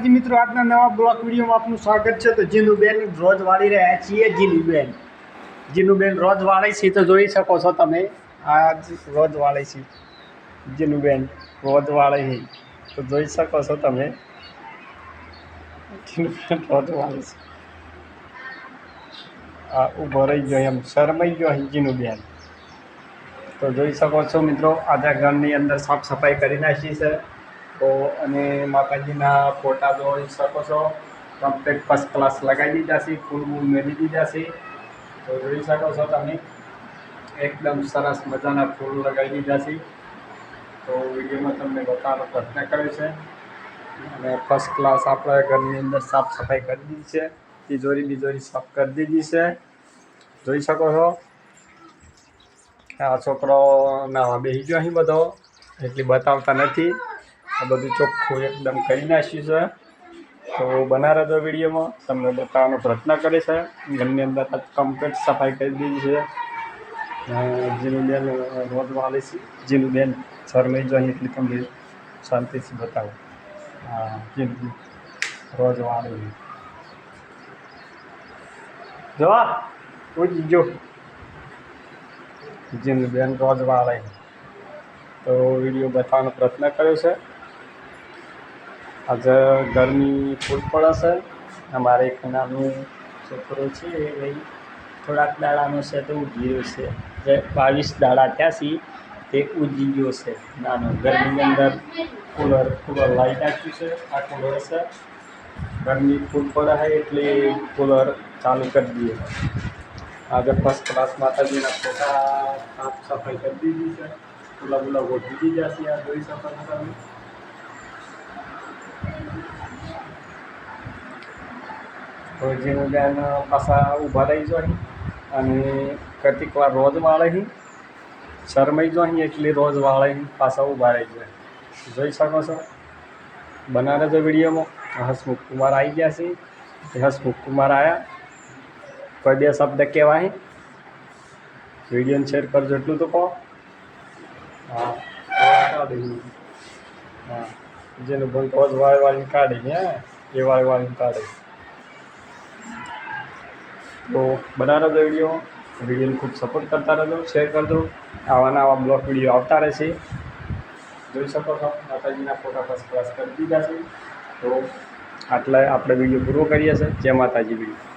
માતાજી મિત્રો, આજના નવા બ્લોગ વિડીયોમાં આપનું સ્વાગત છે। તો જીનુબેન રોજ વાળી રહ્યા છીએ। જીનુબેન રોજ વાળે છે તો જોઈ શકો છો તમે। આજ રોજ વાળે છે જીનુબેન, રોજ વાળે છે તો જોઈ શકો છો તમે। જીનુબેન રોજ વાળે છે, આ ઊભો રહી ગયો, એમ શરમાઈ ગયો જીનુબેન। તો જોઈ શકો છો મિત્રો, આજે ઘરની અંદર સાફ સફાઈ કરી નાખી છે। તો અને માતાજીના ફોટા જોઈ શકો છો, કમ્પ્લીટ ફર્સ્ટ ક્લાસ લગાવી દીધા છે, ફૂલ બૂલ મેળી દીધા છે। તો જોઈ શકો છો તમે, એકદમ સરસ મજાના ફૂલ લગાવી દીધા છે। તો વિડીયોમાં તમને બતાવવાનો પ્રયત્ન કર્યો છે। અને ફર્સ્ટ ક્લાસ આપણા ઘરની અંદર સાફ સફાઈ કરી દીધી છે, તિજોરી સાફ કરી દીધી છે, જોઈ શકો છો। આ છોકરો નાવા બેસી ગયો અહીં બધો, એટલી બતાવતા નથી। આ બધું ચોખ્ખું એકદમ કરી નાખ્યું છે। તો બના રહેજો વિડીયોમાં, તમને બતાવવાનો પ્રયત્ન કરે છે। ઘરની અંદર કમ્પ્લીટ સફાઈ કરી દીધી છે। જીનુબેન રોજ વાળે છે, જીનુબેન શરમાઈ જો અહીં એટલી કમ્પ્લીટ શાંતિથી બતાવો। હા, જીનુબેન રોજ વાળે છે, જોવા ઉજી જો જીનુબેન રોજ વાળે। તો વિડીયો બતાવવાનો પ્રયત્ન કર્યો છે। આજે ગરમી ફૂલ પડે છે। અમારે એક નાનું છોકરો છે, એ થોડાક દાડાનો છે તો ઉજી રહ્યો છે, જે 22 દાડા થયા છે તે ઉજી ગયો છે નાનો। ગરમીની અંદર કુલર લાવી નાખ્યું છે। આ કુલર છે, ગરમી ફૂલ પડે છે એટલે કુલર ચાલુ કરી દઈએ। આજે ફર્સ્ટ ક્લાસ માતાજીના ફોટા સાફ સફાઈ કરી દીધી છે, ફૂલા ગોઠવી દીધા છે। આ જોઈ શકો છો તમે। તો જીનુબેન પાછા ઊભા રહી જાય અને કેટલીક વાર રોજ વાળે છે, શરમાઈ જાય એટલે રોજ વાળે પાછા ઊભા રહી જાય, જોઈ શકો છો। બના રહેજો વિડીયોમાં। હસમુખ કુમાર આવી ગયા છે, હસમુખ કુમાર આવ્યા, કોઈ બે શબ્દ કહેવાય, વિડીયોને શેર કરજો એટલું તો કહો। હા, હા, જીનુબેન રોજ વાળીને કાઢી, હે એ વાળીને કાઢે। તો બના રહેજો વિડીયોને ખૂબ સપોર્ટ કરતા રહેજો, શેર કરજો। આવા બ્લોગ વિડીયો આવતા રહેશે, જોઈ શકો છો। માતાજીના ફોટા ફર્સ્ટ ક્લાસ કરી દીધા છે। તો આટલા આપણે વિડીયો પૂરો કરીએ છીએ। જય માતાજી વિડીયો।